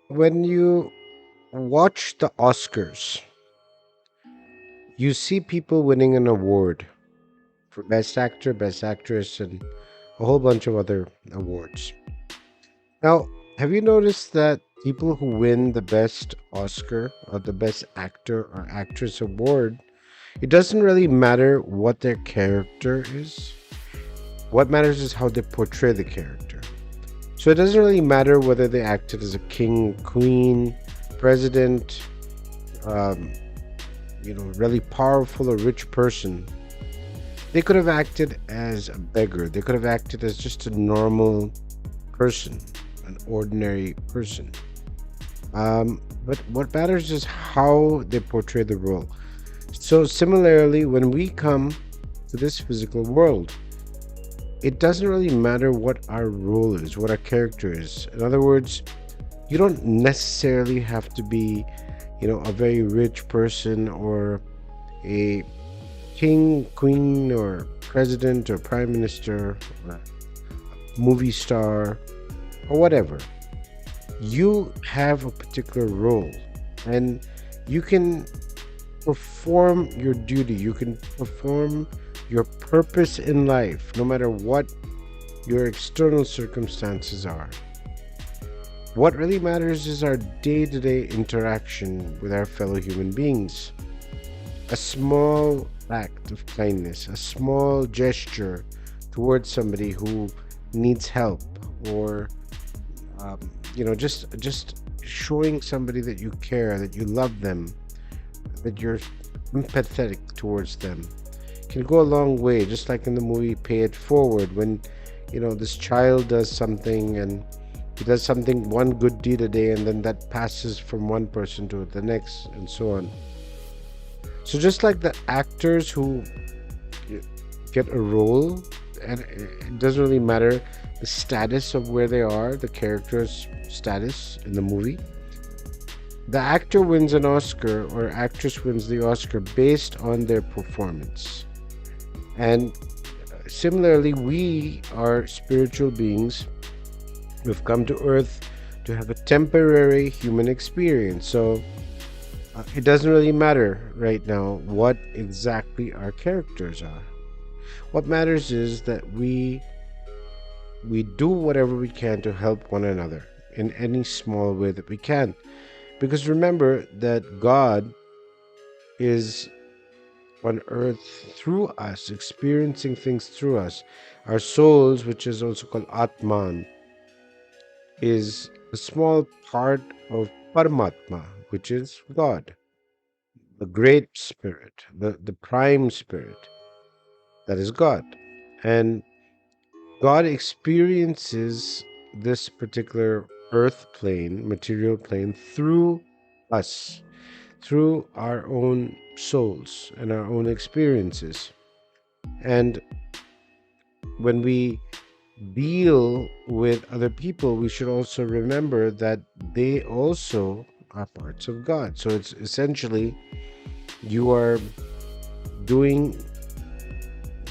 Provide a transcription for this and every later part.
When you watch the Oscars, you see people winning an award for Best Actor, Best Actress, and a whole bunch of other awards. Now, have you noticed that people who win the Best Oscar or the Best Actor or Actress award, it doesn't really matter what their character is. What matters is how they portray the character. So it doesn't really matter whether they acted as a king, queen, president, um, really powerful or rich person. They could have acted as a beggar. They could have acted as just a normal person, an ordinary person. But what matters is how they portray the role. So similarly, when we come to this physical world, it doesn't really matter what our role is, what our character is. In other words, you don't necessarily have to be, a very rich person or a king, queen, or president, or prime minister, or movie star, or whatever. You have a particular role, and you can perform your duty, you can perform your purpose in life, no matter what your external circumstances are. What really matters is our day to day interaction with our fellow human beings. A small act of kindness, a small gesture towards somebody who needs help, or just showing somebody that you care, that you love them, that you're empathetic towards them, can go a long way. Just like in the movie Pay It Forward, when this child does something, and he does something, one good deed a day, and then that passes from one person to the next, and so on. So just like the actors who get a role, and it doesn't really matter the status of where they are, the character's status in the movie. The actor wins an Oscar or actress wins the Oscar based on their performance. And similarly, we are spiritual beings. We've come to earth to have a temporary human experience. So it doesn't really matter right now what exactly our characters are. What matters is that we do whatever we can to help one another in any small way that we can. Because remember that God is on earth through us, experiencing things through us. Our souls, which is also called Atman, is a small part of Paramatma, which is God, the great spirit, the prime spirit, that is God. And God experiences this particular earth plane, material plane, through us, through our own souls and our own experiences. And when we deal with other people, we should also remember that they also are parts of God. So it's essentially you are doing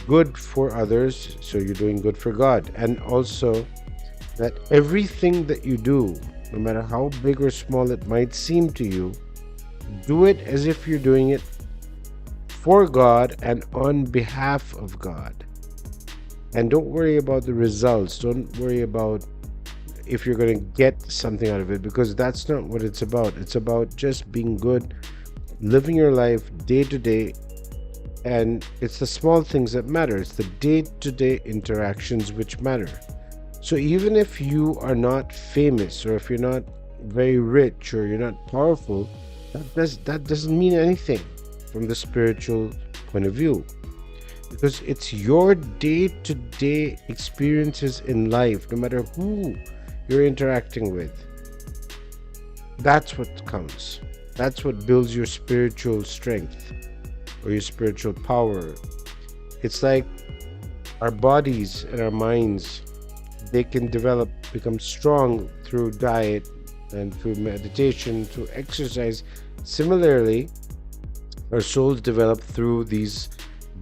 good for others, so you're doing good for God. And also that everything that you do, no matter how big or small it might seem to you, do it as if you're doing it for God and on behalf of God. And don't worry about the results. Don't worry about if you're going to get something out of it, because that's not what it's about. It's about just being good, living your life day to day. And it's the small things that matter. It's the day to day interactions which matter. So even if you are not famous, or if you're not very rich, or you're not powerful, that doesn't mean anything from the spiritual point of view, because it's your day-to-day experiences in life, no matter who you're interacting with. That's what counts. That's what builds your spiritual strength or your spiritual power. It's like our bodies and our minds, they can become strong through diet and through meditation, through exercise. Similarly, our souls develop through these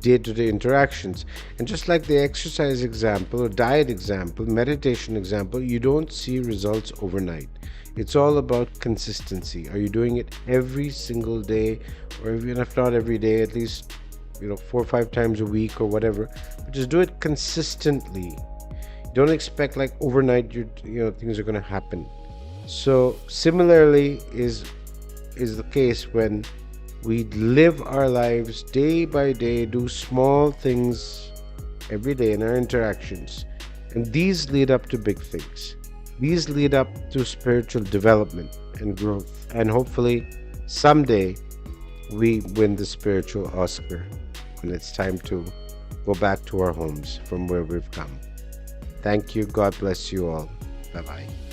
day-to-day interactions. And just like the exercise example or diet example, meditation example, you don't see results overnight. It's all about consistency. Are you doing it every single day, or even if not every day, at least 4 or 5 times a week or whatever? But just do it consistently. Don't expect like overnight things are going to happen. So similarly is the case when we live our lives day by day, do small things every day in our interactions, and these lead up to big things. These lead up to spiritual development and growth, and hopefully someday we win the spiritual Oscar when it's time to go back to our homes from where we've come. Thank you. God bless you all. Bye bye.